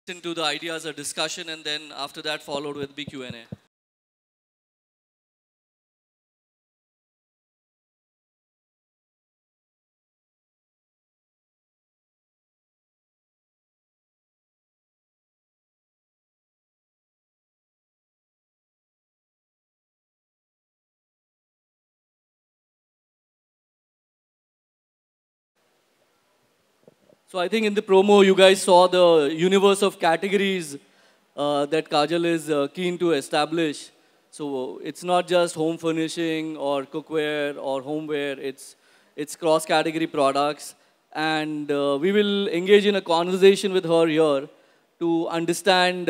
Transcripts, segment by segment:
into the ideas or discussion, and then after that followed with BQ&A. So I think in the promo you guys saw the universe of categories that Kajal is keen to establish. So it's not just home furnishing or cookware or homeware, it's cross-category products. And we will engage in a conversation with her here to understand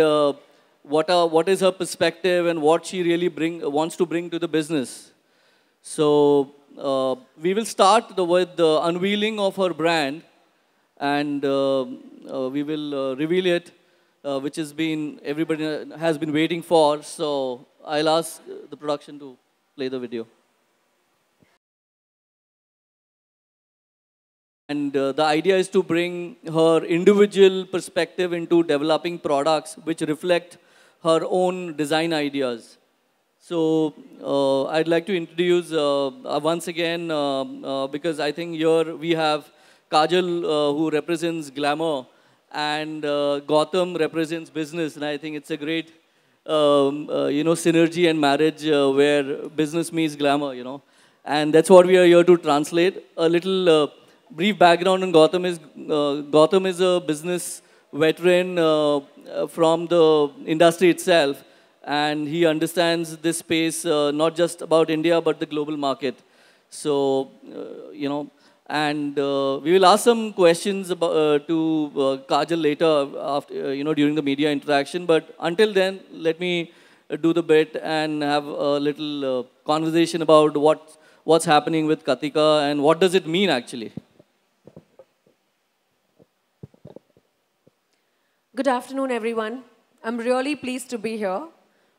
what is her perspective and what she really wants to bring to the business. So we will start with the unveiling of her brand, and we will reveal it, which has been everybody has been waiting for. So I'll ask the production to play the video. And the idea is to bring her individual perspective into developing products which reflect her own design ideas. So I'd like to introduce once again, because I think here we have Kajal, who represents glamour, and Gautam represents business. And I think it's a great, synergy and marriage where business meets glamour. And that's what we are here to translate. A little brief background on Gautam is a business veteran from the industry itself, and he understands this space not just about India but the global market. So, and we will ask some questions to Kajal later after, during the media interaction. But until then, let me do the bit and have a little conversation about what's happening with Katika and what does it mean actually. Good afternoon, everyone. I'm really pleased to be here.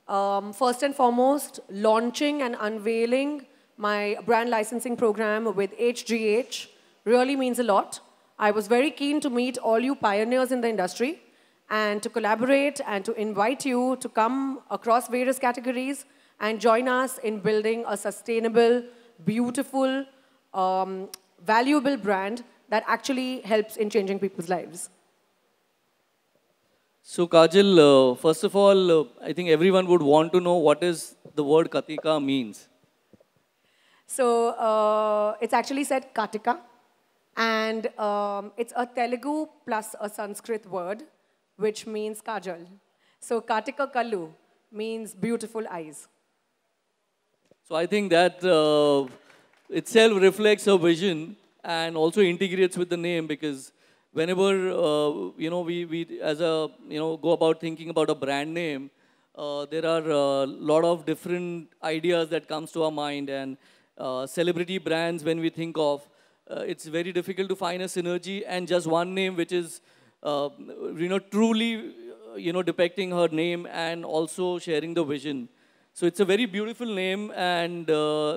First and foremost, launching and unveiling my brand licensing program with HGH really means a lot. I was very keen to meet all you pioneers in the industry and to collaborate and to invite you to come across various categories and join us in building a sustainable, beautiful, valuable brand that actually helps in changing people's lives. So Kajal, first of all, I think everyone would want to know what is the word Katika means. So it's actually said Katika, and it's a Telugu plus a Sanskrit word, which means Kajal. So Katika Kallu means beautiful eyes. So I think that itself reflects her vision and also integrates with the name, because whenever we as a go about thinking about a brand name, there are a lot of different ideas that comes to our mind, and celebrity brands when we think of, it's very difficult to find a synergy and just one name which is truly depicting her name and also sharing the vision. So it's a very beautiful name, and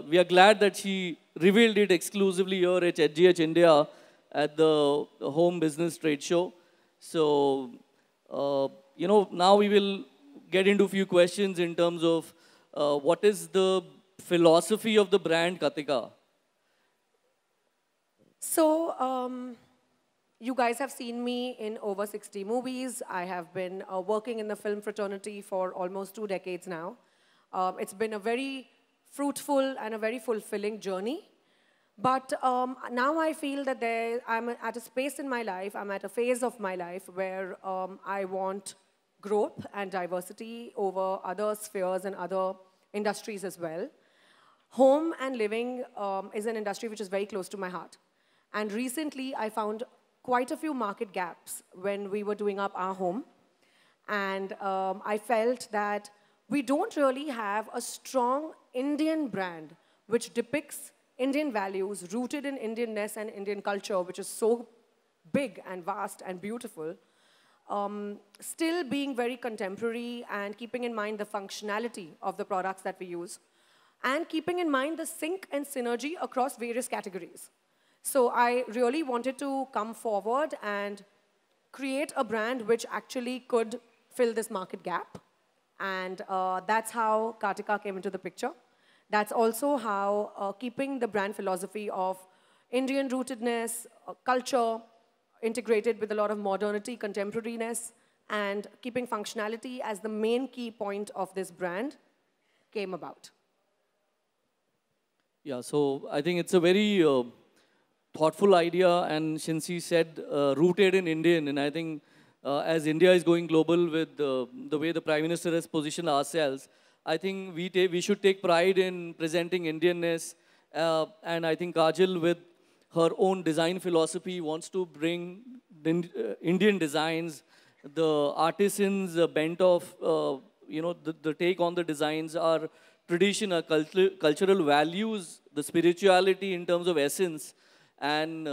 we are glad that she revealed it exclusively here at HGH India at the Home Business Trade Show. So, now we will get into a few questions in terms of what is the philosophy of the brand Katika? So, you guys have seen me in over 60 movies. I have been working in the film fraternity for almost 2 decades now. It's been a very fruitful and a very fulfilling journey. But now I feel that I'm at a space in my life, I'm at a phase of my life where I want growth and diversity over other spheres and other industries as well. Home and living is an industry which is very close to my heart. And recently I found quite a few market gaps when we were doing up our home. And I felt that we don't really have a strong Indian brand which depicts Indian values rooted in Indianness and Indian culture, which is so big and vast and beautiful, still being very contemporary and keeping in mind the functionality of the products that we use, and keeping in mind the sync and synergy across various categories. So I really wanted to come forward and create a brand which actually could fill this market gap. And that's how Kartika came into the picture. That's also how keeping the brand philosophy of Indian rootedness, culture, integrated with a lot of modernity, contemporariness, and keeping functionality as the main key point of this brand came about. Yeah, so I think it's a very thoughtful idea, and since he said rooted in Indian, and I think as India is going global with the way the Prime Minister has positioned ourselves, I think we should take pride in presenting Indianness, and I think Kajal with her own design philosophy wants to bring Indian designs, the artisans' bent of, the take on the designs, our tradition, our cultural values, the spirituality in terms of essence. And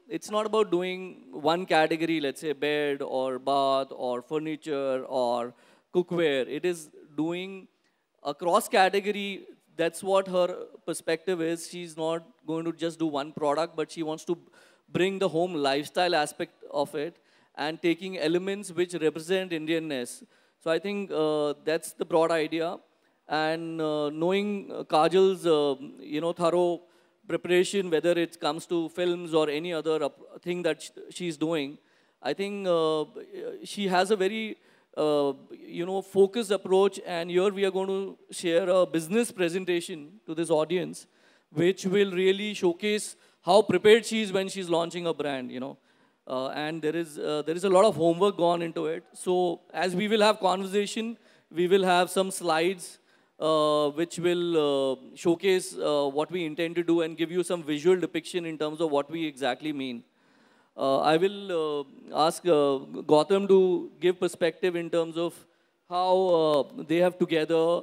it's not about doing one category, let's say bed or bath or furniture or cookware. It is doing across category. That's what her perspective is. She's not going to just do one product, but she wants to bring the home lifestyle aspect of it and taking elements which represent Indianness. So I think that's the broad idea. And knowing Kajal's, thorough preparation, whether it comes to films or any other thing that she's doing, I think she has a very, focused approach. And here we are going to share a business presentation to this audience, which will really showcase how prepared she is when she's launching a brand, and there is a lot of homework gone into it. So as we will have conversation, we will have some slides which will showcase what we intend to do and give you some visual depiction in terms of what we exactly mean. I will ask Gautam to give perspective in terms of how they have together,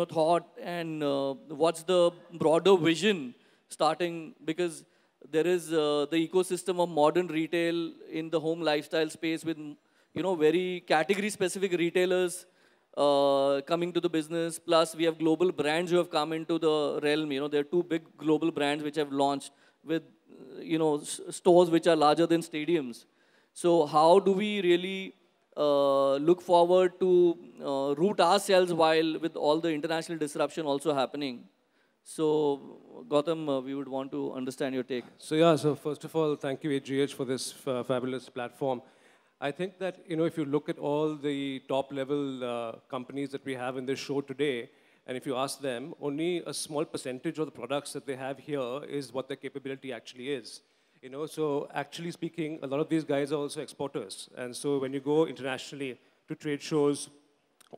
thought and what's the broader vision starting, because there is the ecosystem of modern retail in the home lifestyle space with, very category-specific retailers coming to the business. Plus, we have global brands who have come into the realm. There are two big global brands which have launched with, stores which are larger than stadiums. So how do we really look forward to root ourselves while with all the international disruption also happening? So, Gautam, we would want to understand your take. So first of all, thank you, AGH, for this fabulous platform. I think that, if you look at all the top-level companies that we have in this show today, and if you ask them, only a small percentage of the products that they have here is what their capability actually is. So actually speaking, a lot of these guys are also exporters. And so when you go internationally to trade shows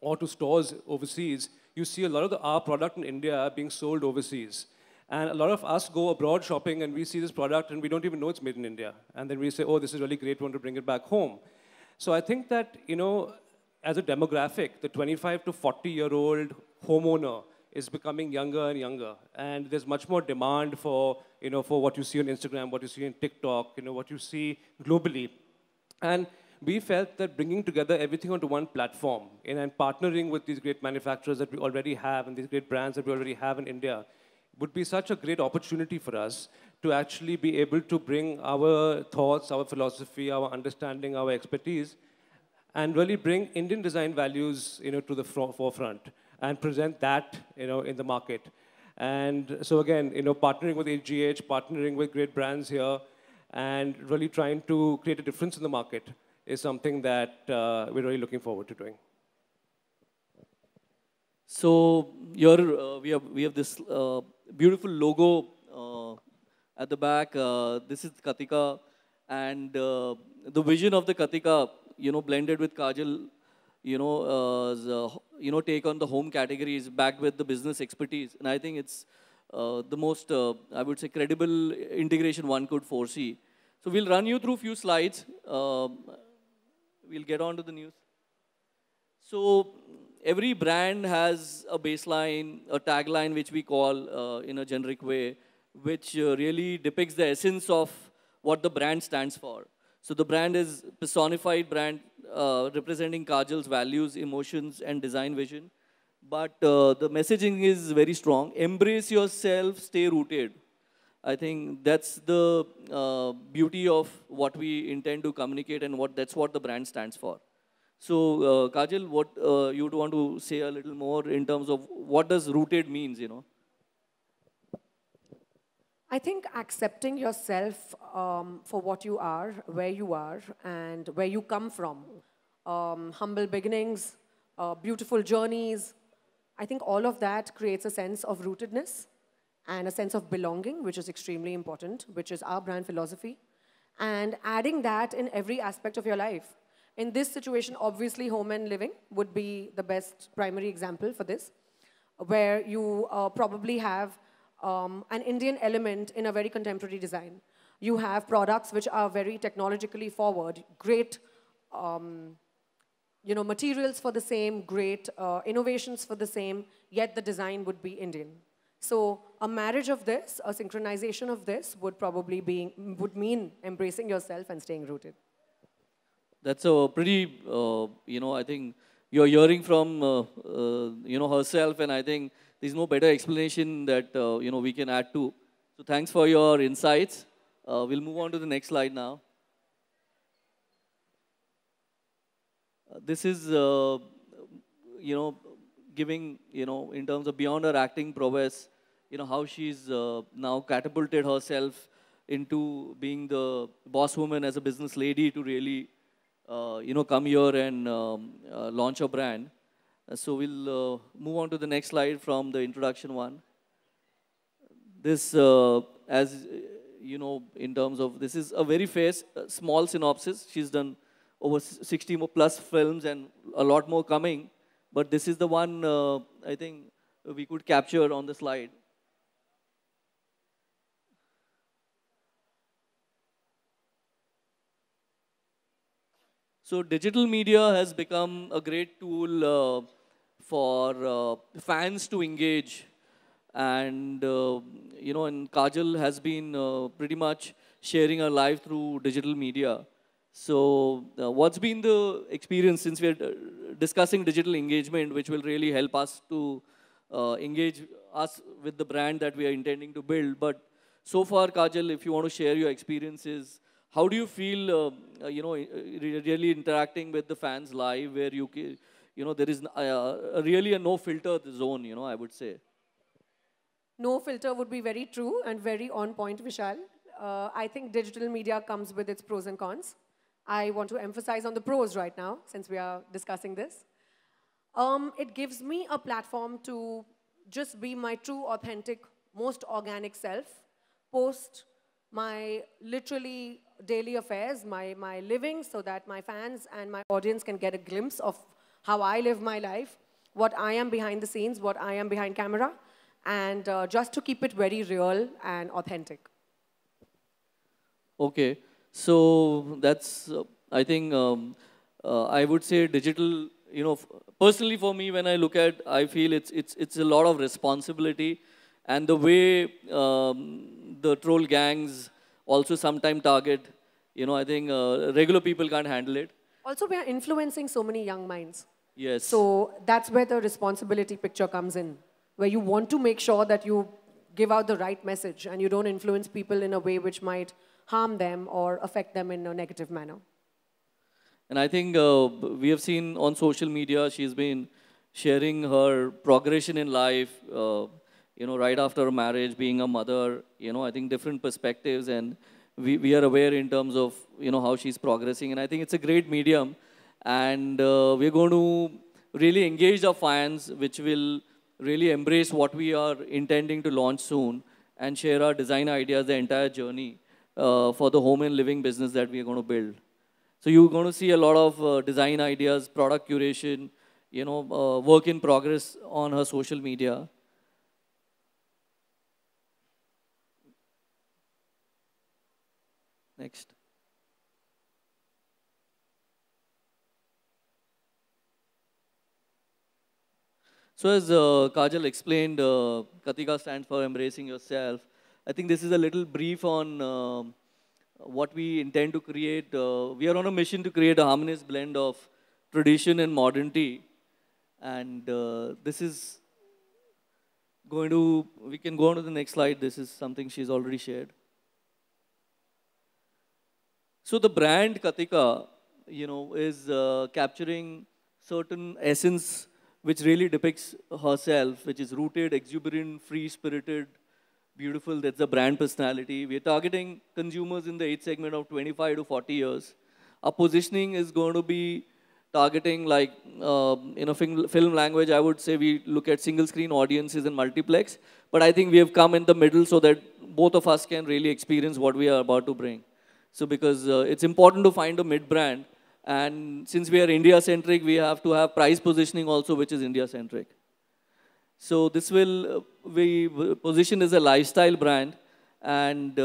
or to stores overseas, you see a lot of our product in India being sold overseas. And a lot of us go abroad shopping and we see this product and we don't even know it's made in India. And then we say, oh, this is really great, we want to bring it back home. So I think that, as a demographic, the 25 to 40-year-old homeowner is becoming younger and younger. And there's much more demand for, for what you see on Instagram, what you see on TikTok, what you see globally. And we felt that bringing together everything onto one platform and partnering with these great manufacturers that we already have and these great brands that we already have in India would be such a great opportunity for us to actually be able to bring our thoughts, our philosophy, our understanding, our expertise, and really bring Indian design values, to the forefront and present that, in the market. And so again, partnering with AGH, partnering with great brands here, and really trying to create a difference in the market is something that we're really looking forward to doing. So here we have this beautiful logo at the back. This is Katika, and the vision of the Katika, blended with Kajal, take on the home category is backed with the business expertise, and I think it's the most, I would say, credible integration one could foresee. So we'll run you through a few slides. We'll get on to the news. So every brand has a baseline, a tagline, which we call in a generic way, which really depicts the essence of what the brand stands for. So the brand is personified brand representing Kajal's values, emotions, and design vision. But the messaging is very strong. Embrace yourself, stay rooted. I think that's the beauty of what we intend to communicate and that's what the brand stands for. So, Kajal, what you'd want to say a little more in terms of what does rooted means, you know? I think accepting yourself for what you are, and where you come from, humble beginnings, beautiful journeys, I think all of that creates a sense of rootedness and a sense of belonging, which is extremely important, which is our brand philosophy. And adding that in every aspect of your life. In this situation, obviously, home and living would be the best primary example for this, where you probably have an Indian element in a very contemporary design. You have products which are very technologically forward, great materials for the same, great innovations for the same, yet the design would be Indian. So a marriage of this, a synchronization of this would probably would mean embracing yourself and staying rooted. That's a pretty, I think you're hearing from, herself, and I think there's no better explanation that, we can add to. So thanks for your insights. We'll move on to the next slide now. This is, giving, in terms of beyond her acting prowess, how she's now catapulted herself into being the boss woman as a business lady to really, come here and launch a brand. So we'll move on to the next slide from the introduction one. This, as in terms of, this is a very small synopsis. She's done over 60 more plus films and a lot more coming. But this is the one I think we could capture on the slide. So digital media has become a great tool for fans to engage. And, and Kajal has been pretty much sharing her life through digital media. So what's been the experience since we're discussing digital engagement, which will really help us to engage us with the brand that we are intending to build. But so far, Kajal, if you want to share your experiences, how do you feel, really interacting with the fans live where there is really a no filter zone, I would say. No filter would be very true and very on point, Vishal. I think digital media comes with its pros and cons. I want to emphasize on the pros right now, since we are discussing this. It gives me a platform to just be my true, authentic, most organic self, post my literally daily affairs, my living, so that my fans and my audience can get a glimpse of how I live my life, what I am behind the scenes, what I am behind camera, and just to keep it very real and authentic. Okay. So that's, I think, I would say digital, personally for me, when I look at, I feel it's a lot of responsibility. And the way the troll gangs also sometimes target, I think regular people can't handle it. Also, we are influencing so many young minds. Yes. So that's where the responsibility picture comes in, where you want to make sure that you give out the right message and you don't influence people in a way which might harm them or affect them in a negative manner. And I think we have seen on social media, she's been sharing her progression in life, right after her marriage, being a mother, I think different perspectives, and we are aware in terms of, how she's progressing. And I think it's a great medium. And we're going to really engage our fans, which will really embrace what we are intending to launch soon and share our design ideas, the entire journey for the home and living business that we are going to build. So you're going to see a lot of design ideas, product curation, work in progress on her social media. Next. So as Kajal explained, Katika stands for Embracing Yourself. I think this is a little brief on what we intend to create. We are on a mission to create a harmonious blend of tradition and modernity. And this is we can go on to the next slide. This is something she's already shared. So the brand Katika, is capturing certain essence which really depicts herself, which is rooted, exuberant, free-spirited, beautiful. That's the brand personality. We are targeting consumers in the age segment of 25 to 40 years. Our positioning is going to be targeting, like, in a film language, I would say we look at single screen audiences and multiplex. But I think we have come in the middle so that both of us can really experience what we are about to bring. So because it's important to find a mid-brand. And since we are India-centric, we have to have price positioning also, which is India-centric. So this will be positioned as a lifestyle brand, and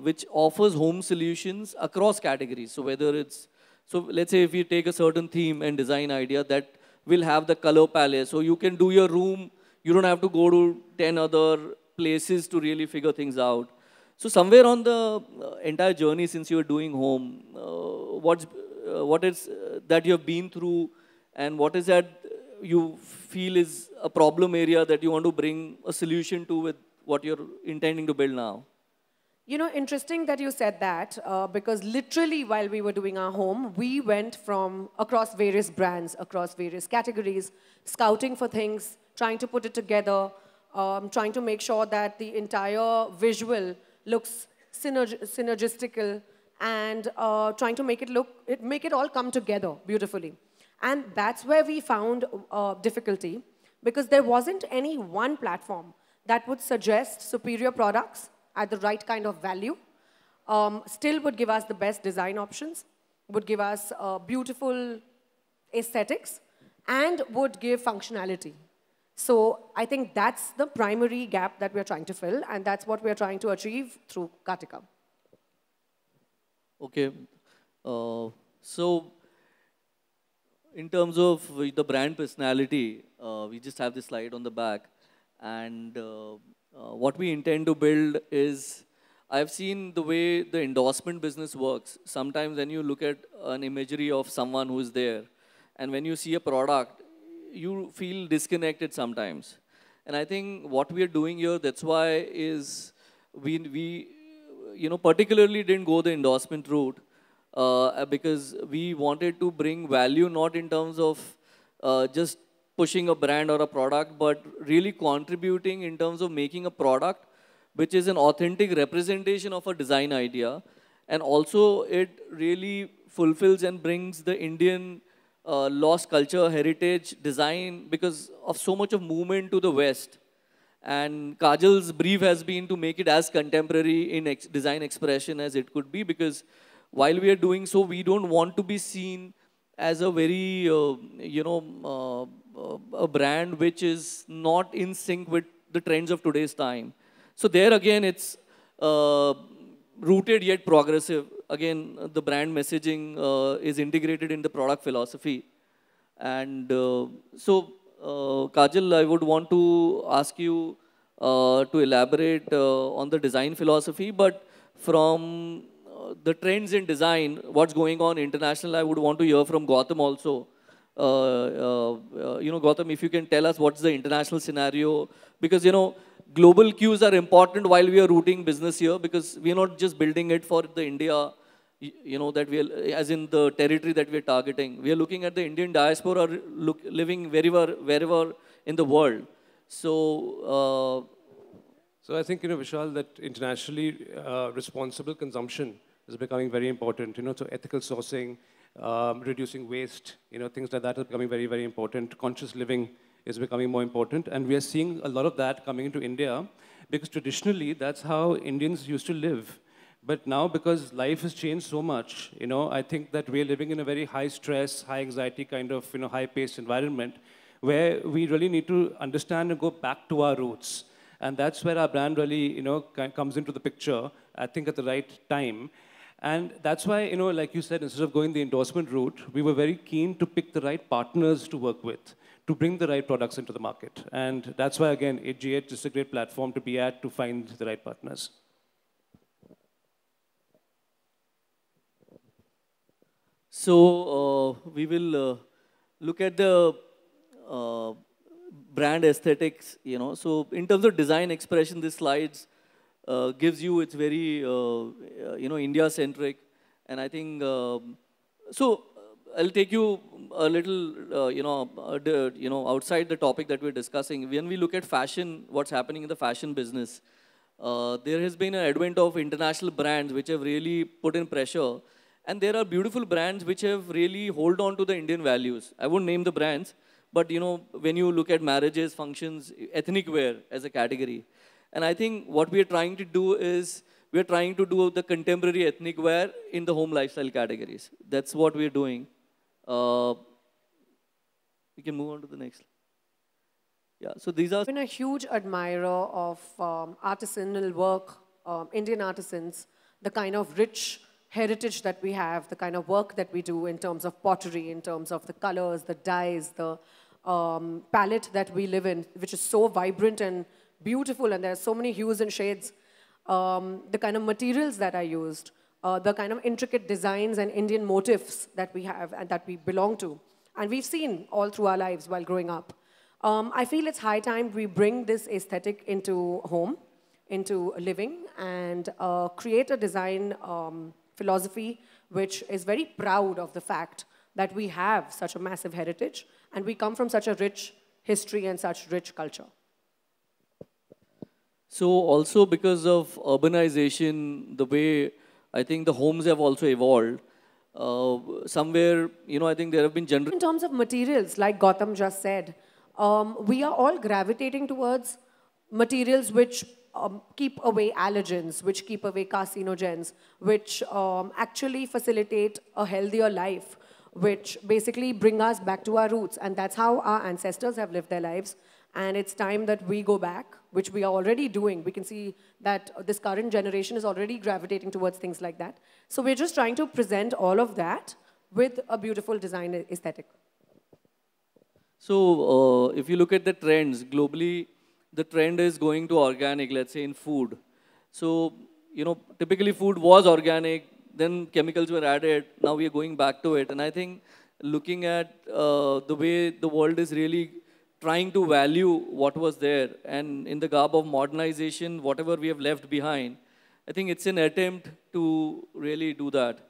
which offers home solutions across categories. So whether it's, so let's say if you take a certain theme and design idea that will have the color palette. So you can do your room, you don't have to go to 10 other places to really figure things out. So somewhere on the entire journey since you are doing home, what is that you have been through, and what is that you feel is a problem area that you want to bring a solution to with what you're intending to build now? Interesting that you said that, because literally while we were doing our home, we went from across various brands, across various categories, scouting for things, trying to put it together, trying to make sure that the entire visual looks synergistical, and trying to make it all come together beautifully. And that's where we found difficulty, because there wasn't any one platform that would suggest superior products at the right kind of value, still would give us the best design options, would give us beautiful aesthetics, and would give functionality. So I think that's the primary gap that we're trying to fill, and that's what we're trying to achieve through Katika. Okay. So in terms of the brand personality, we just have this slide on the back. And what we intend to build is, I've seen the way the endorsement business works. Sometimes when you look at an imagery of someone who is there, and when you see a product, you feel disconnected sometimes. And I think what we are doing here, that's why is we particularly didn't go the endorsement route, because we wanted to bring value not in terms of just pushing a brand or a product, but really contributing in terms of making a product which is an authentic representation of a design idea. And also it really fulfills and brings the Indian lost culture, heritage, design, because of so much of movement to the West. And Kajal's brief has been to make it as contemporary in design expression as it could be, because while we are doing so, we don't want to be seen as a very, a brand which is not in sync with the trends of today's time. So there again, it's rooted yet progressive. Again, the brand messaging is integrated in the product philosophy. And Kajal, I would want to ask you to elaborate on the design philosophy, but from the trends in design, what's going on international, I would want to hear from Gautam also. Gautam, if you can tell us what's the international scenario, because, global cues are important while we are rooting business here, because we are not just building it for the India, that we are, as in the territory that we are targeting. We are looking at the Indian diaspora living wherever in the world. So I think, Vishal, that internationally responsible consumption is becoming very important. So ethical sourcing, reducing waste, things like that are becoming very, very important. Conscious living is becoming more important. And we are seeing a lot of that coming into India, because traditionally that's how Indians used to live. But now, because life has changed so much, I think that we're living in a very high stress, high anxiety kind of, high paced environment, where we really need to understand and go back to our roots. And that's where our brand really, comes into the picture, I think at the right time. And that's why, like you said, instead of going the endorsement route, we were very keen to pick the right partners to work with, to bring the right products into the market. And that's why, again, AG8 is a great platform to be at, to find the right partners. So we will look at the brand aesthetics, you know. So in terms of design expression, this slides gives you, it's very, you know, India-centric. And I think, I'll take you a little, you know, outside the topic that we're discussing. When we look at fashion, what's happening in the fashion business, there has been an advent of international brands which have really put in pressure. And there are beautiful brands which have really hold on to the Indian values. I won't name the brands, but you know, when you look at marriages, functions, ethnic wear as a category. And I think what we are trying to do is, we're trying to do the contemporary ethnic wear in the home lifestyle categories. That's what we're doing. We can move on to the next. Yeah, so these are... I've been a huge admirer of artisanal work, Indian artisans, the kind of rich heritage that we have, the kind of work that we do in terms of pottery, in terms of the colors, the dyes, the palette that we live in, which is so vibrant and beautiful, and there are so many hues and shades. The kind of materials that are used, the kind of intricate designs and Indian motifs that we have and that we belong to. And we've seen all through our lives while growing up. I feel it's high time we bring this aesthetic into home, into living, and create a design philosophy which is very proud of the fact that we have such a massive heritage and we come from such a rich history and such rich culture. So also because of urbanization, the way I think the homes have also evolved, somewhere, you know, I think there have been In terms of materials, like Gautam just said, we are all gravitating towards materials which keep away allergens, which keep away carcinogens, which actually facilitate a healthier life, which basically bring us back to our roots. And that's how our ancestors have lived their lives. And it's time that we go back, which we are already doing. We can see that this current generation is already gravitating towards things like that. So we're just trying to present all of that with a beautiful design aesthetic. So if you look at the trends, globally, the trend is going to organic, let's say in food. So, you know, typically food was organic, then chemicals were added, now we are going back to it. And I think looking at the way the world is really trying to value what was there, and in the garb of modernization, whatever we have left behind, I think it's an attempt to really do that.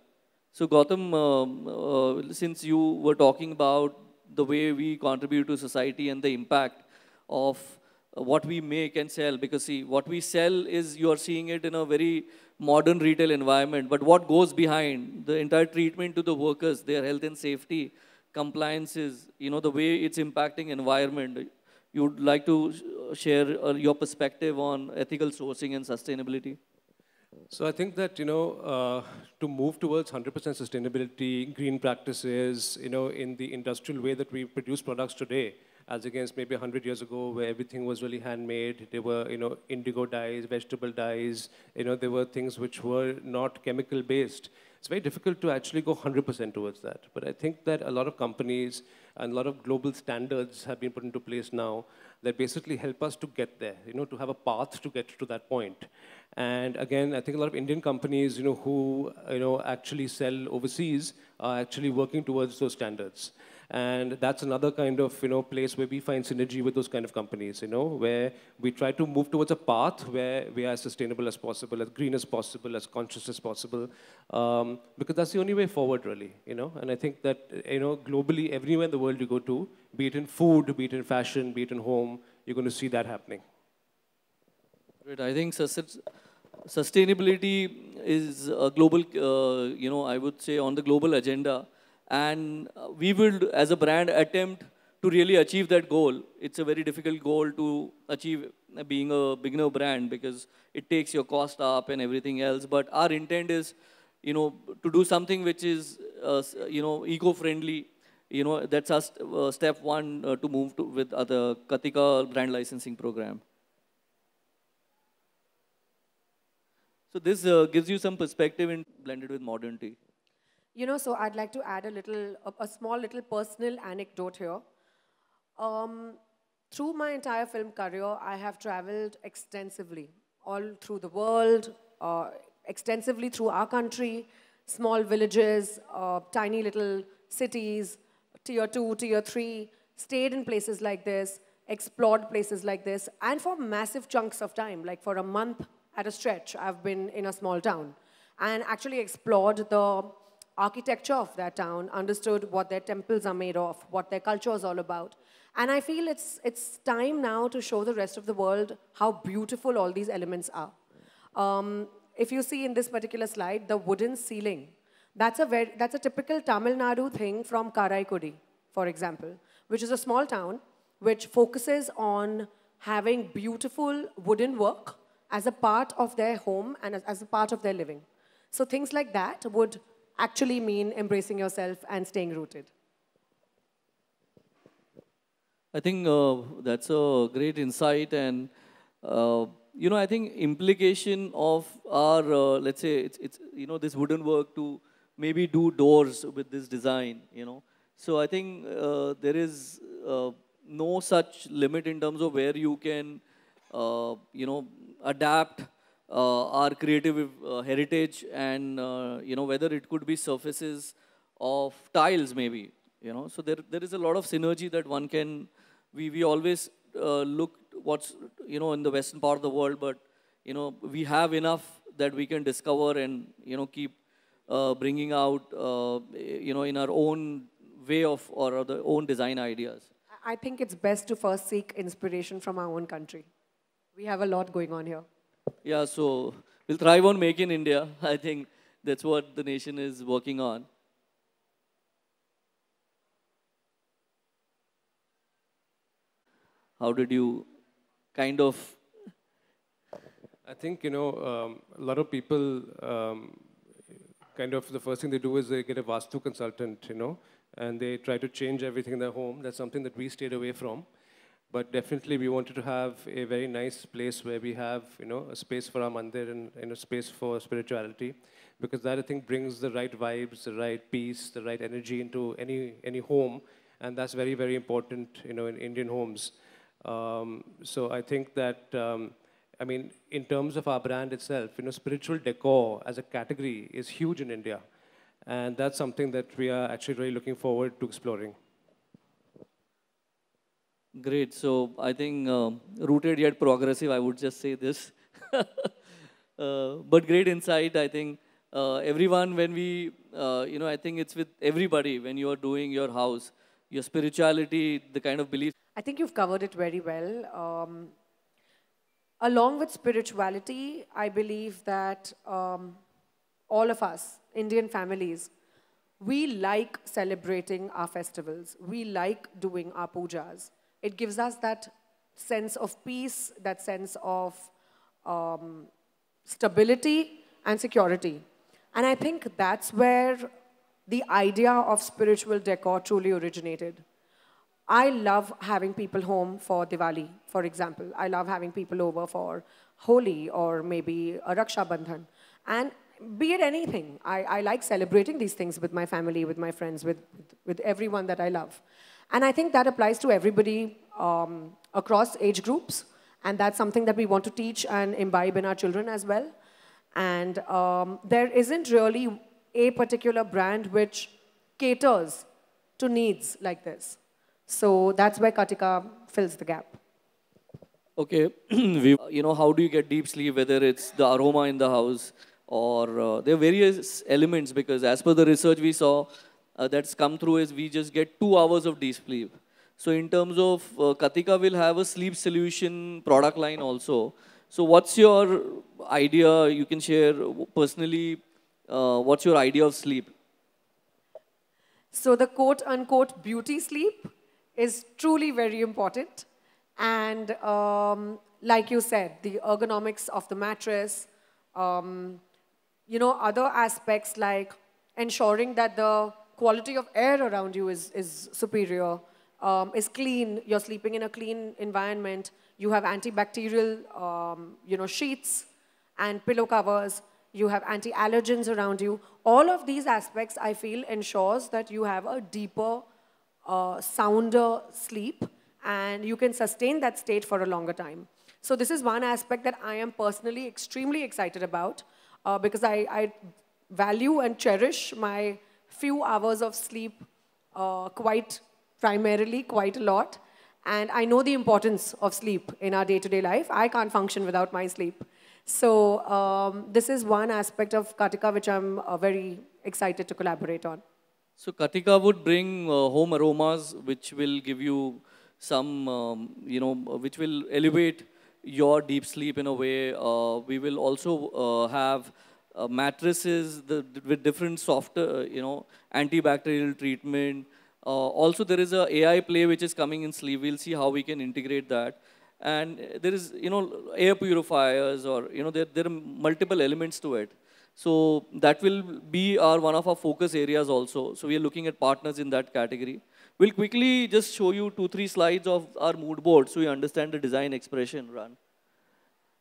So Gautam, since you were talking about the way we contribute to society and the impact of what we make and sell, because see, what we sell is, you are seeing it in a very modern retail environment, but what goes behind, the entire treatment to the workers, their health and safety, compliances, you know, the way it's impacting environment. You would like to share your perspective on ethical sourcing and sustainability? So I think that, you know, to move towards 100% sustainability, green practices, you know, in the industrial way that we produce products today, as against maybe 100 years ago where everything was really handmade. There were, you know, indigo dyes, vegetable dyes, you know, there were things which were not chemical based. It's very difficult to actually go 100% towards that. But I think that a lot of companies and a lot of global standards have been put into place now that basically help us to get there, you know, to have a path to get to that point. And again, I think a lot of Indian companies, you know, who, you know, actually sell overseas are actually working towards those standards. And that's another kind of, you know, place where we find synergy with those kind of companies, you know, where we try to move towards a path where we are as sustainable as possible, as green as possible, as conscious as possible, because that's the only way forward, really, you know. And I think that, you know, globally, everywhere in the world you go to, be it in food, be it in fashion, be it in home, you're going to see that happening. Great. I think sustainability is a global, you know, I would say on the global agenda. And we will, as a brand, attempt to really achieve that goal. It's a very difficult goal to achieve being a beginner brand because it takes your cost up and everything else. But our intent is, you know, to do something which is, you know, eco-friendly. You know, that's our step one to move to with other Katika brand licensing program. So this gives you some perspective in blended with modernity. You know, so I'd like to add a small little personal anecdote here. Through my entire film career, I have traveled extensively, all through the world, extensively through our country, small villages, tiny little cities, tier 2, tier 3, stayed in places like this, explored places like this, and for massive chunks of time, like for a month at a stretch, I've been in a small town and actually explored the architecture of that town, understood what their temples are made of, what their culture is all about. And I feel it's time now to show the rest of the world how beautiful all these elements are. If you see in this particular slide, the wooden ceiling, that's a typical Tamil Nadu thing from Karaikudi, for example, which is a small town which focuses on having beautiful wooden work as a part of their home and as a part of their living. So things like that would actually mean embracing yourself and staying rooted. I think that's a great insight, and I think implication of our, let's say, it's this wooden work to maybe do doors with this design, So I think there is no such limit in terms of where you can, adapt our creative heritage, and whether it could be surfaces of tiles, maybe. So there is a lot of synergy that one can. We always look what's in the western part of the world, but we have enough that we can discover and keep bringing out in our own way of or the own design ideas. I think it's best to first seek inspiration from our own country. We have a lot going on here. Yeah, so we'll thrive on Make in India. I think that's what the nation is working on. How did you kind of... I think, a lot of people, kind of the first thing they do is they get a Vastu consultant, and they try to change everything in their home. That's something that we stayed away from. But definitely we wanted to have a very nice place where we have, a space for our mandir and a space for spirituality. Because that, I think, brings the right vibes, the right peace, the right energy into any home. And that's very, very important, in Indian homes. So I think that, in terms of our brand itself, spiritual decor as a category is huge in India. And that's something that we are actually really looking forward to exploring. Great. So I think rooted yet progressive, I would just say this. But great insight. I think everyone, when we, I think it's with everybody, when you are doing your house, your spirituality, the kind of belief. I think you've covered it very well. Along with spirituality, I believe that all of us, Indian families, we like celebrating our festivals. We like doing our pujas. It gives us that sense of peace, that sense of stability and security. And I think that's where the idea of spiritual decor truly originated. I love having people home for Diwali, for example. I love having people over for Holi or maybe a Raksha Bandhan. And be it anything, I like celebrating these things with my family, with my friends, with everyone that I love. And I think that applies to everybody across age groups. And that's something that we want to teach and imbibe in our children as well. And there isn't really a particular brand which caters to needs like this. So that's where Katika fills the gap. Okay, how do you get deep sleep, whether it's the aroma in the house or there are various elements, because as per the research we saw that's come through is we just get 2 hours of deep sleep. So in terms of Katika will have a sleep solution product line also. So what's your idea? You can share personally, what's your idea of sleep? So the quote-unquote beauty sleep is truly very important. And like you said, the ergonomics of the mattress, other aspects like ensuring that the quality of air around you is superior, is clean, you're sleeping in a clean environment, you have antibacterial, sheets and pillow covers, you have anti-allergens around you. All of these aspects, I feel, ensures that you have a deeper, sounder sleep, and you can sustain that state for a longer time. So this is one aspect that I am personally extremely excited about, because I value and cherish my few hours of sleep quite a lot. And I know the importance of sleep in our day-to-day life. I can't function without my sleep. So this is one aspect of Katika which I'm very excited to collaborate on. So Katika would bring home aromas which will give you some, which will elevate your deep sleep in a way. We will also have mattresses with different soft, antibacterial treatment. Also, there is a AI play which is coming in sleep. We'll see how we can integrate that. And there is, air purifiers, or, there are multiple elements to it. So that will be one of our focus areas also. So we are looking at partners in that category. We'll quickly just show you 2-3 slides of our mood board so you understand the design expression run.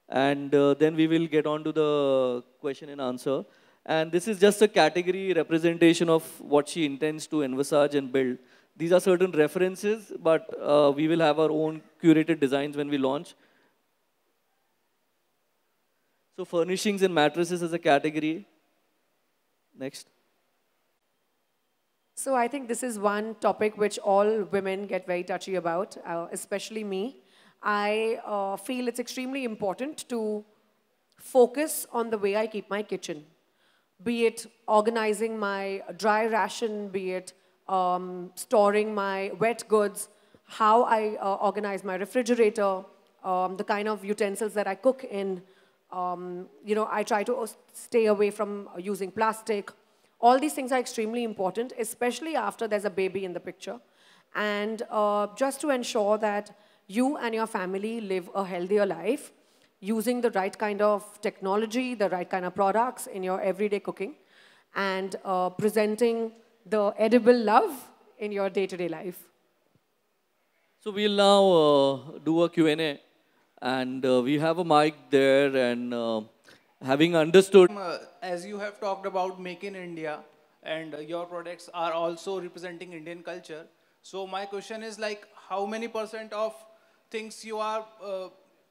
And then we will get on to the question and answer. And this is just a category representation of what she intends to envisage and build. These are certain references, but we will have our own curated designs when we launch. So furnishings and mattresses as a category. Next. So I think this is one topic which all women get very touchy about, especially me. I feel it's extremely important to focus on the way I keep my kitchen. Be it organizing my dry ration, be it storing my wet goods, how I organize my refrigerator, the kind of utensils that I cook in. I try to stay away from using plastic. All these things are extremely important, especially after there's a baby in the picture. And just to ensure that you and your family live a healthier life, using the right kind of technology, the right kind of products in your everyday cooking, and presenting the edible love in your day-to-day life. So we'll now do a Q&A. And we have a mic there, and having understood... As you have talked about Make in India, and your products are also representing Indian culture. So my question is, like, how many % of things you are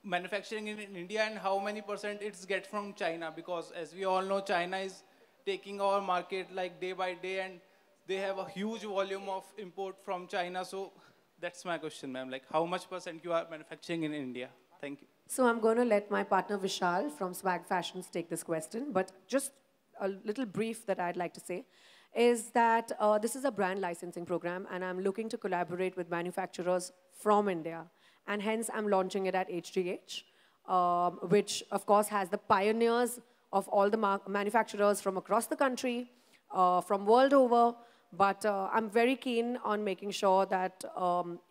manufacturing in India, and how many % it's get from China? Because as we all know, China is taking our market like day by day, and they have a huge volume of import from China. So that's my question, ma'am. Like, how much % you are manufacturing in India? Thank you. So I'm going to let my partner Vishal from Swag Fashions take this question, but just a little brief that I'd like to say is that this is a brand licensing program, and I'm looking to collaborate with manufacturers from India, and hence I'm launching it at HGH, which of course has the pioneers of all the manufacturers from across the country, from world over, but I'm very keen on making sure that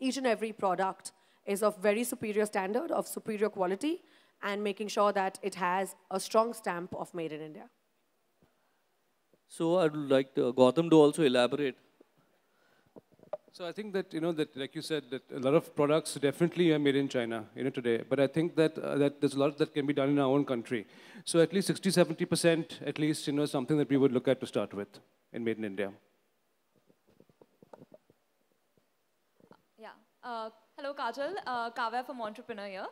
each and every product is of very superior standard, of superior quality, and making sure that it has a strong stamp of Made in India. So I'd like Gautam to also elaborate. So I think that, that like you said, that a lot of products definitely are made in China, today. But I think that, that there's a lot that can be done in our own country. So at least 60-70%, at least, something that we would look at to start with in Made in India. Yeah. Hello, Kajal. Kavya from Entrepreneur here.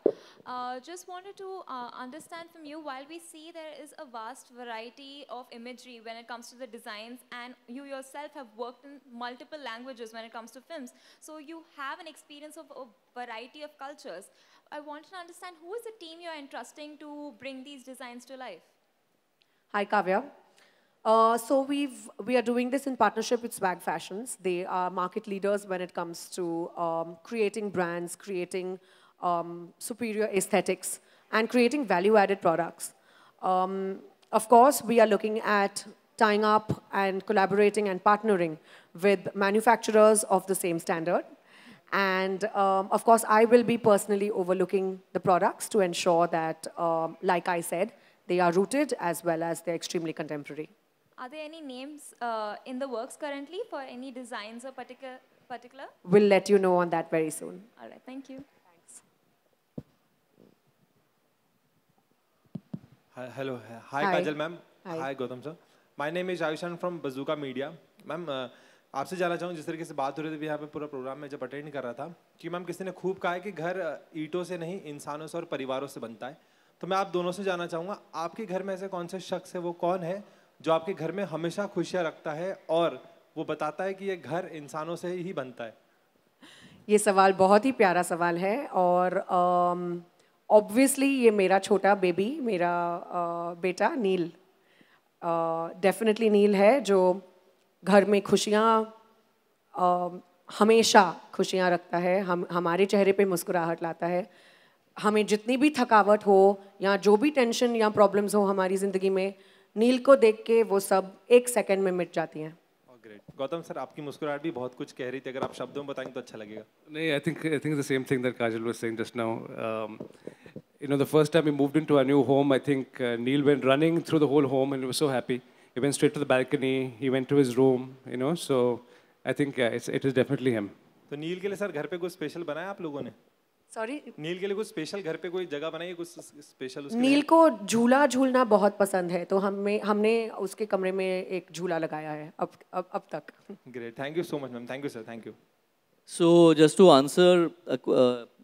Just wanted to understand from you, while we see there is a vast variety of imagery when it comes to the designs, and you yourself have worked in multiple languages when it comes to films, so you have an experience of a variety of cultures. I wanted to understand who is the team you're entrusting to bring these designs to life? Hi, Kavya. So we are doing this in partnership with Swag Fashions. They are market leaders when it comes to creating brands, creating superior aesthetics, and creating value-added products. Of course, we are looking at tying up and collaborating and partnering with manufacturers of the same standard. And of course, I will be personally overlooking the products to ensure that, like I said, they are rooted as well as they're extremely contemporary. Are there any names in the works currently for any designs or particular? We'll let you know on that very soon. All right, thank you. Thanks. Hi, hello. Hi, Kajal ma'am. Hi, Gautam sir. My name is Ayushan from Bazooka Media. Ma'am, आपसे जानना चाहूँ जिस तरीके से बात हो रही थी यहाँ पे पूरा प्रोग्राम में जब अटेंड कर रहा था कि मैम किसी ने खूब कहा है कि घर ईंटों से नहीं इंसानों से और परिवारों से बनता है, तो मैं आप दोनों से जानना चाहूँगा आपके घर में ऐसे कौन से शख्स है, वो कौन है जो आपके घर में हमेशा खुशियाँ रखता है और वो बताता है कि ये घर इंसानों से ही बनता है? ये सवाल बहुत ही प्यारा सवाल है और ऑब्वियसली ये मेरा छोटा बेबी, मेरा बेटा नील, डेफिनेटली नील है जो घर में खुशियाँ, हमेशा खुशियाँ रखता है, हमारे चेहरे पे मुस्कुराहट लाता है। हमें जितनी भी थकावट हो या जो भी टेंशन या प्रॉब्लम्स हो हमारी ज़िंदगी में, नील को देख के वो सब 1 सेकंड में मिट जाती हैं। ग्रेट। गौतम सर, आपकी मुस्कुराहट भी बहुत कुछ कह रही थी, अगर आप शब्दों में बताएंगे तो अच्छा लगेगा। नहीं, I think the same thing that Kajal was saying just now. You know, the first time we moved into our new home, I think Neil went running through the whole home and he was so happy. He went straight to the balcony, he went to his room, you know, so I think it is definitely him. तो नील के लिए sir घर पे कुछ special बनाया आप लोगों ने? सॉरी, नील के लिए कुछ स्पेशल घर पे कोई जगह बनाई है, कुछ स्पेशल उसके नील को झूला झूलना बहुत पसंद है, तो हमने उसके कमरे में एक झूला लगाया है अब तक। Great, thank you so much ma'am, thank you sir, thank you. So just to answer,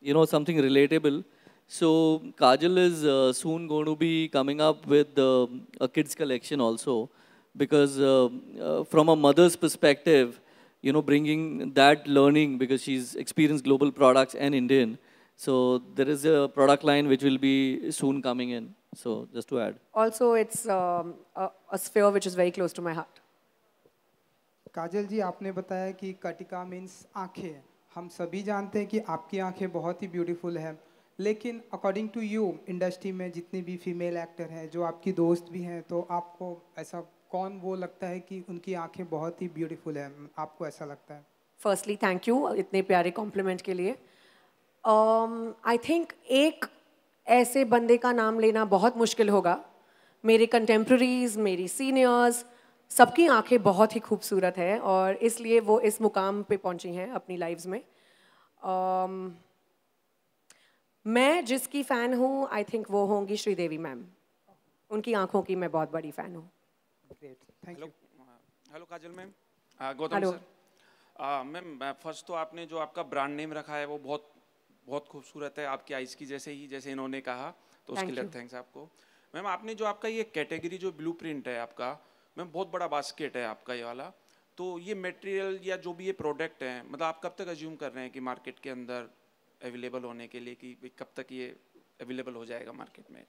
you know, something relatable. So Kajal is soon going to be coming up with a kids collection also, because from a mother's perspective, you know, bringing that learning, because she's experienced global products and Indian. So there is a product line which will be soon coming in. So just to add. Also, it's a sphere which is very close to my heart. काजल जी, आपने बताया कि कटिका means आँखें। हम सभी जानते हैं कि आपकी आँखें बहुत ही ब्यूटीफुल हैं, लेकिन अकॉर्डिंग टू यू इंडस्ट्री में जितने भी फीमेल एक्टर हैं जो आपकी दोस्त भी हैं, तो आपको ऐसा कौन वो लगता है कि उनकी आँखें बहुत ही ब्यूटीफुल हैं, आपको ऐसा लगता है? फर्स्टली थैंक यू इतने प्यारे कॉम्प्लीमेंट के लिए। आई थिंक एक ऐसे बंदे का नाम लेना बहुत मुश्किल होगा। मेरे कंटेम्प्रेरीज, मेरी सीनियर्स, सबकी आंखें बहुत ही खूबसूरत हैं और इसलिए वो इस मुकाम पे पहुंची हैं अपनी लाइफ्स में। मैं जिसकी फ़ैन हूँ, आई थिंक वो होंगी श्रीदेवी मैम। उनकी आंखों की मैं बहुत बड़ी फ़ैन हूँ। Great, thank you. Hello Kajal ma'am, Gautam sir. Ma'am first तो आपने जो आपका ब्रांड नेम रखा है वो बहुत बहुत खूबसूरत है, आपकी आइज़ की जैसे ही, जैसे इन्होंने कहा, तो उसके लिए थैंक्स आपको। मैम आपने जो आपका ये कैटेगरी जो ब्लूप्रिंट है आपका, मैम बहुत बड़ा बास्केट है आपका ये वाला, तो ये मटेरियल या जो भी ये प्रोडक्ट है, मतलब आप कब तक अज्यूम कर रहे हैं कि मार्केट के अंदर अवेलेबल होने के लिए, कि कब तक ये अवेलेबल हो जाएगा मार्केट में?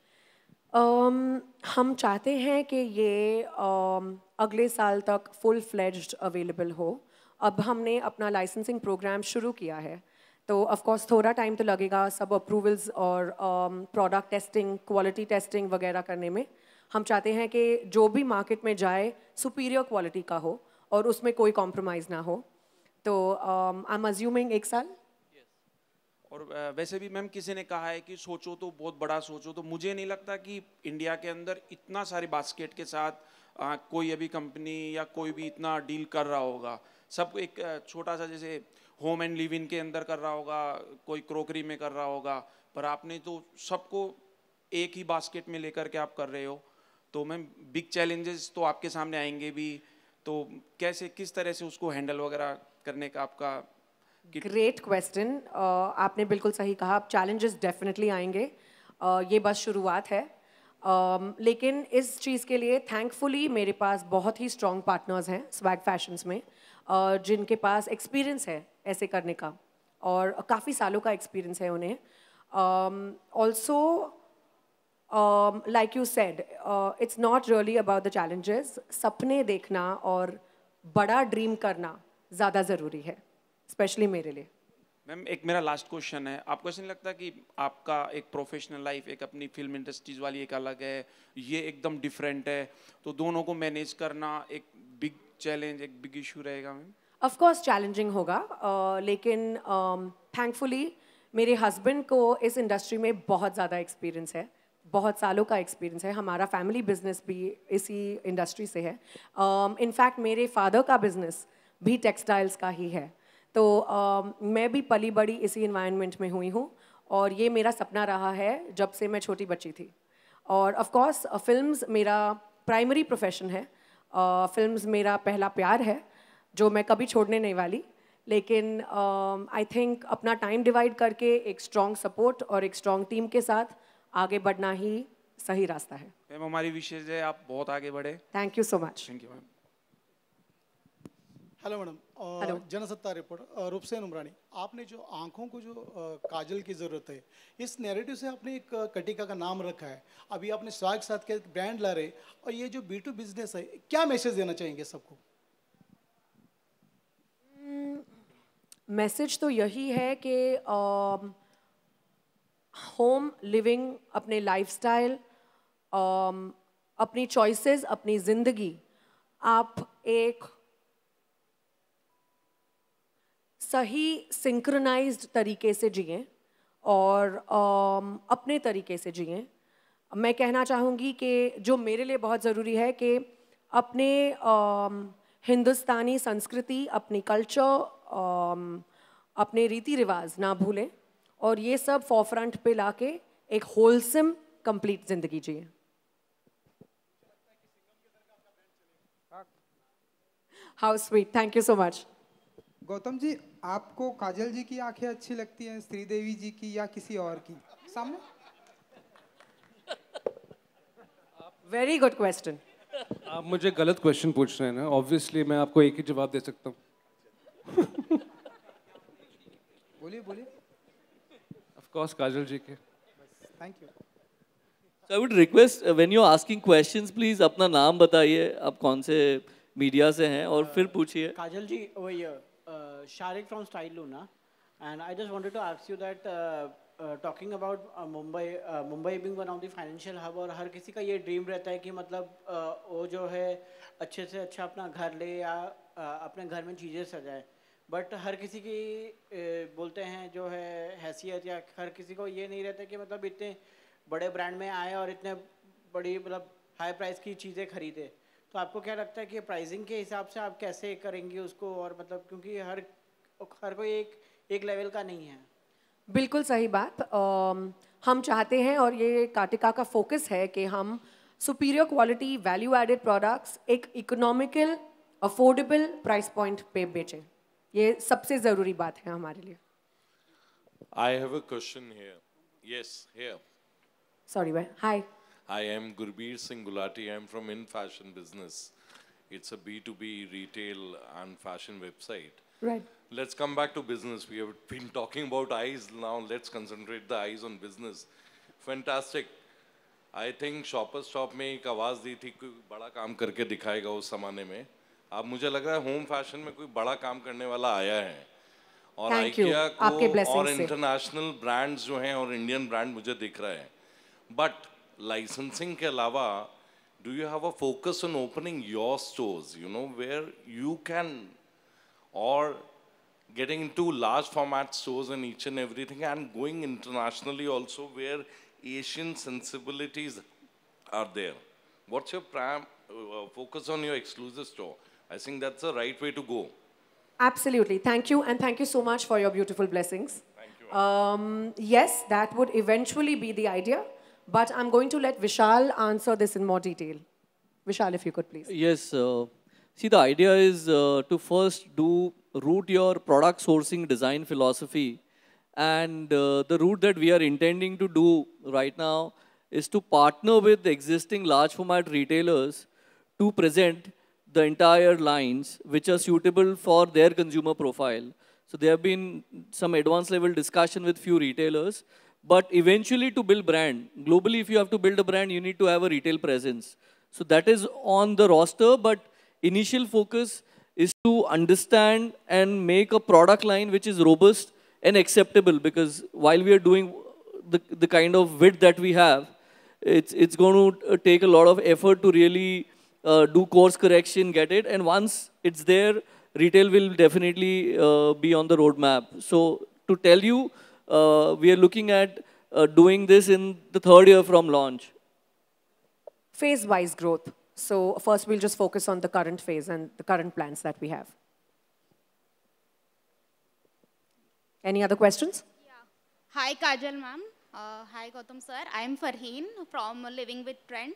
हम चाहते हैं कि ये अगले साल तक फुल फ्लेज्ड अवेलेबल हो। अब हमने अपना लाइसेंसिंग प्रोग्राम शुरू किया है, तो ऑफ कोर्स थोड़ा टाइम तो लगेगा सब अप्रूवल्स और प्रोडक्ट टेस्टिंग, क्वालिटी टेस्टिंग वगैरह करने में। हम चाहते हैं कि जो भी मार्केट में जाए सुपीरियर क्वालिटी का हो और उसमें कोई कॉम्प्रोमाइज़ ना हो, तो आई एम अज्यूमिंग 1 साल। और वैसे भी मैम किसी ने कहा है कि सोचो तो बहुत बड़ा सोचो, तो मुझे नहीं लगता कि इंडिया के अंदर इतना सारे बास्केट के साथ कोई अभी कंपनी या कोई भी इतना डील कर रहा होगा। सब एक छोटा सा जैसे होम एंड लिव इन के अंदर कर रहा होगा, कोई क्रोकरी में कर रहा होगा, पर आपने तो सबको एक ही बास्केट में लेकर के आप कर रहे हो। तो मैम बिग चैलेंजेस तो आपके सामने आएंगे भी, तो कैसे किस तरह से उसको हैंडल वगैरह करने का आपका? ग्रेट क्वेश्चन, आपने बिल्कुल सही कहा। चैलेंजेस डेफिनेटली आएंगे, ये बस शुरुआत है। लेकिन इस चीज़ के लिए थैंकफुली मेरे पास बहुत ही स्ट्रॉन्ग पार्टनर्स हैं स्वैग फैशंस में, जिनके पास एक्सपीरियंस है ऐसे करने का और काफ़ी सालों का एक्सपीरियंस है उन्हें। Also like you said, it's not really about the challenges. सपने देखना और बड़ा ड्रीम करना ज़्यादा ज़रूरी है, स्पेशली मेरे लिए। मैम एक मेरा लास्ट क्वेश्चन है, आपको ऐसा नहीं लगता कि आपका एक प्रोफेशनल लाइफ, एक अपनी फिल्म इंडस्ट्रीज वाली एक अलग है, ये एकदम डिफरेंट है, तो दोनों को मैनेज करना एक बिग चैलेंज, एक बिग इशू रहेगा? मैम ऑफ कोर्स चैलेंजिंग होगा, लेकिन थैंकफुली मेरे हस्बैंड को इस इंडस्ट्री में बहुत ज़्यादा एक्सपीरियंस है, बहुत सालों का एक्सपीरियंस है। हमारा फैमिली बिजनेस भी इसी इंडस्ट्री से है। इनफैक्ट मेरे फादर का बिजनेस भी टेक्सटाइल्स का ही है, तो मैं भी पली बड़ी इसी इन्वायरमेंट में हुई हूँ और ये मेरा सपना रहा है जब से मैं छोटी बच्ची थी। और ऑफ कोर्स फिल्म्स मेरा प्राइमरी प्रोफेशन है, फिल्म्स मेरा पहला प्यार है जो मैं कभी छोड़ने नहीं वाली। लेकिन आई थिंक अपना टाइम डिवाइड करके एक स्ट्रॉन्ग सपोर्ट और एक स्ट्रॉन्ग टीम के साथ आगे बढ़ना ही सही रास्ता है। मैम हमारी विशेष है आप बहुत आगे बढ़े। Thank you so much. Thank you ma'am. Hello madam, hello. Jansatta reporter Roopsen Umrani. आपने जो आंखों को जो काजल की ज़रूरत है, इस नैरेटिव से आपने एक कटिका का नाम रखा है। अभी आपने स्वाग साथ के ब्रांड ला रहे, और ये जो B2 बिजनेस है, क्या मैसेज देना चाहेंगे सबको? मैसेज तो यही है कि होम लिविंग, अपने लाइफस्टाइल, अपनी चॉइसेस, अपनी ज़िंदगी आप एक सही सिंक्रोनाइज्ड तरीके से जिएं और अपने तरीके से जिएं। मैं कहना चाहूँगी कि जो मेरे लिए बहुत ज़रूरी है कि अपने हिंदुस्तानी संस्कृति, अपनी कल्चर, अपने रीति रिवाज ना भूलें और ये सब फॉरफ्रंट पे लाके एक होलसम कंप्लीट जिंदगी जिए। How sweet, thank you so much. Gautam ji, आपको काजल जी की आंखें अच्छी लगती हैं, श्रीदेवी जी की या किसी और की? सामने। Very good question. आप मुझे गलत क्वेश्चन पूछ रहे हैं ना, ऑब्वियसली मैं आपको एक ही जवाब दे सकता हूँ। बोलिए बोलिए। ऑफ कोर्स काजल जी के। Thank you. So I would request when you're asking questions, please अपना नाम बताइए, आप कौन से मीडिया से हैं और फिर पूछिए। काजल जी, वही Sharik from Style Luna, and I just wanted to ask you that talking about Mumbai being one of the financial hub, और हर किसी का ये ड्रीम रहता है कि मतलब वो जो है अच्छे से अच्छा अपना घर ले या अपने घर में चीज़ें सजाए, बट हर किसी की बोलते हैं जो है हैसियत, या हर किसी को ये नहीं रहता कि मतलब इतने बड़े ब्रांड में आए और इतने बड़ी मतलब हाई प्राइस की चीज़ें खरीदे। तो आपको क्या लगता है कि प्राइसिंग के हिसाब से आप कैसे करेंगे उसको, और मतलब क्योंकि हर कोई एक लेवल का नहीं है। बिल्कुल सही बात। हम चाहते हैं और ये काटिका का फोकस है कि हम superior quality value added products एक इकोनॉमिकल अफोर्डेबल प्राइस पॉइंट पे बेचें। ये सबसे ज़रूरी बात है हमारे लिए। I have a question here. Yes, here. Sorry, hi. I am Gurbir Singh Gulati. I am from In Fashion Business. It's a B2B retail and fashion website. Right. Let's come back to business. We have been talking about eyes. Now let's concentrate the eyes on business. Fantastic. I think Shoppers Stop में एक आवाज़ दी थी कोई बड़ा काम करके दिखाएगा उस ज़माने में। अब मुझे लग रहा है होम फैशन में कोई बड़ा काम करने वाला आया है, और IKEA को और इंटरनेशनल ब्रांड्स जो हैं और इंडियन ब्रांड मुझे दिख रहा है। बट licensing के अलावा, do you have a focus on opening your stores, you know, where you can, or getting into large format stores and each and everything, and going internationally also where Asian sensibilities are there? What's your focus on your exclusive store? I think that's the right way to go. Absolutely. Thank you, and thank you so much for your beautiful blessings. Thank you. Yes, that would eventually be the idea. But I'm going to let Vishal answer this in more detail. Vishal, if you could please. Yes. See, the idea is to first root your product sourcing design philosophy. And the route that we are intending to do right now is to partner with existing large format retailers to present the entire lines which are suitable for their consumer profile. So there have been some advanced level discussion with few retailers. But eventually to build brand, globally if you have to build a brand, you need to have a retail presence. So that is on the roster, but initial focus is to understand and make a product line which is robust and acceptable, because while we are doing the kind of width that we have, it's going to take a lot of effort to really do course correction, get it, and once it's there, retail will definitely be on the roadmap. So to tell you, we are looking at doing this in the 3rd year from launch. Phase-wise growth. So first we'll just focus on the current phase and the current plans that we have. Any other questions? Yeah. Hi Kajal ma'am. Hi Gautam sir. I am Farheen from Living with Trend.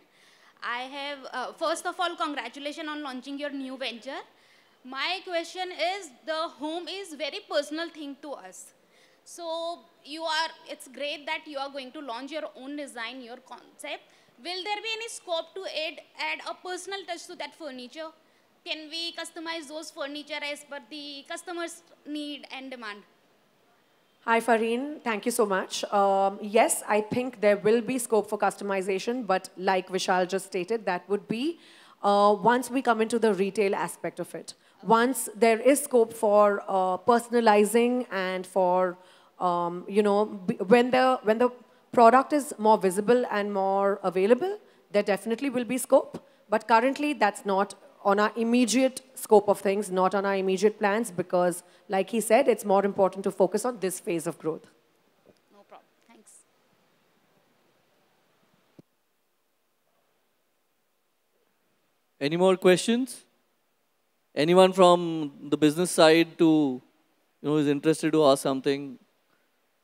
I have, first of all, congratulations on launching your new venture. My question is, the home is very personal thing to us. So it's great that you are going to launch your own design, your concept. Will there be any scope to add a personal touch to that furniture? can we customize those furniture as per the customer's need and demand? Hi, Fareen. Thank you so much. Yes, I think there will be scope for customization, but like Vishal just stated, that would be once we come into the retail aspect of it. Once there is scope for personalizing and for, when the product is more visible and more available, there definitely will be scope. But currently, that's not on our immediate scope of things, not on our immediate plans, because like he said, it's more important to focus on this phase of growth. No problem. Thanks. Any more questions? Anyone from the business side is interested to ask something?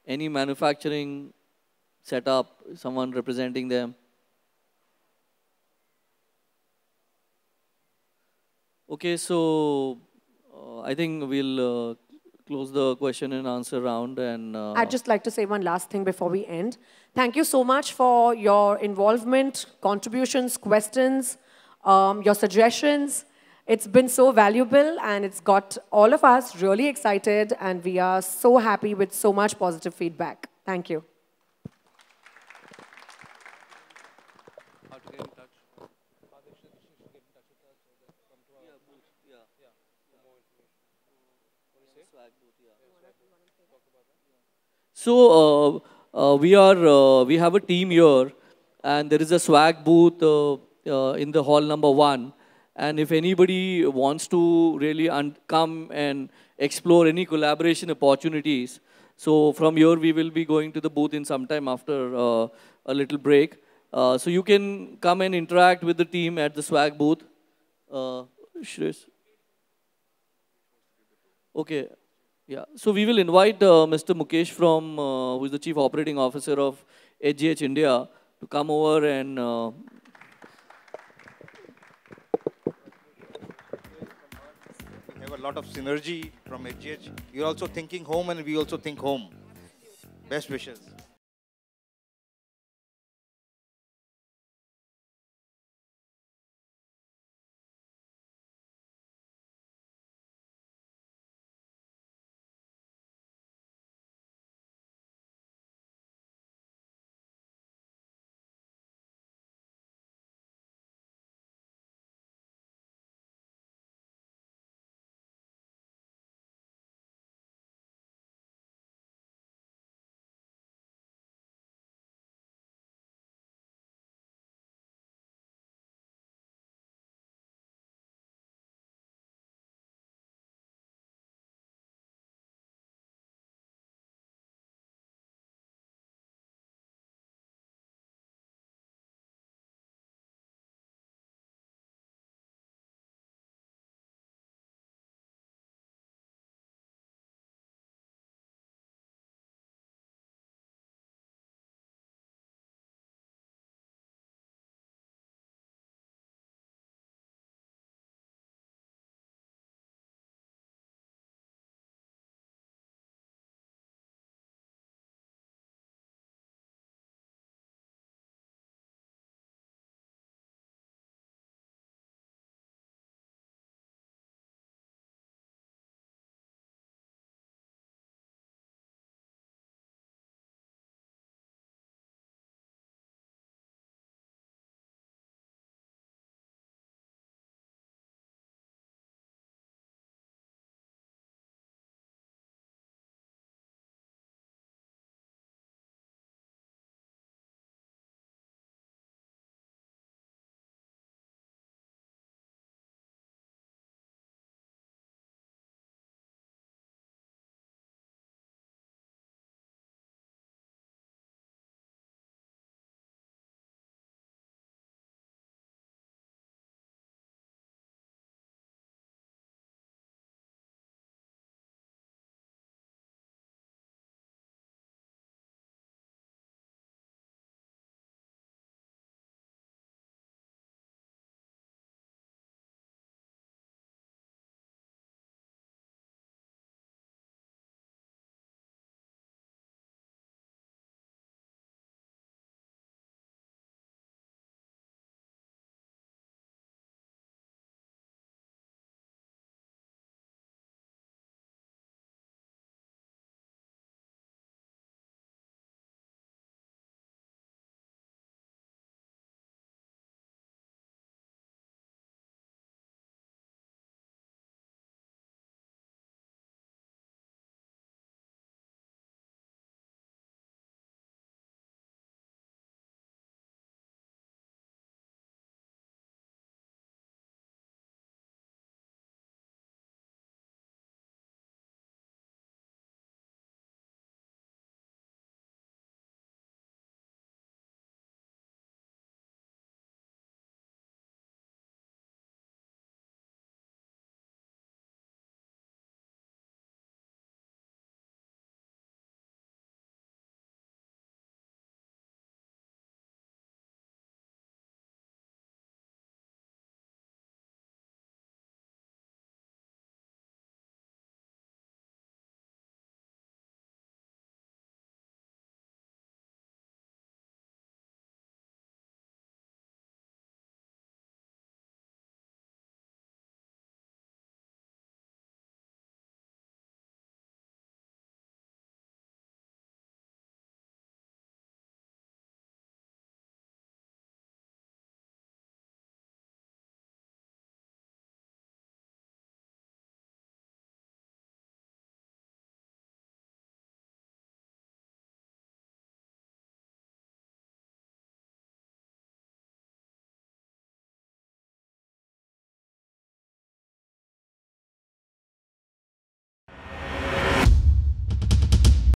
Any manufacturing setup, someone representing them? Okay, so I think we'll close the question and answer round. And I'd just like to say one last thing before we end. Thank you so much for your involvement, contributions, questions, your suggestions. It's been so valuable, and it's got all of us really excited, and we are so happy with so much positive feedback. Thank you. So we have a team here, and there is a swag booth in the hall number 1. And if anybody wants to really come and explore any collaboration opportunities, so from here we will be going to the booth in some time after a little break. So you can come and interact with the team at the swag booth. Shreys? Okay. Yeah, so we will invite Mr. Mukesh who is the Chief Operating Officer of HGH India, to come over and we have a lot of synergy from HGH. You're also thinking home, and we also think home. Best wishes.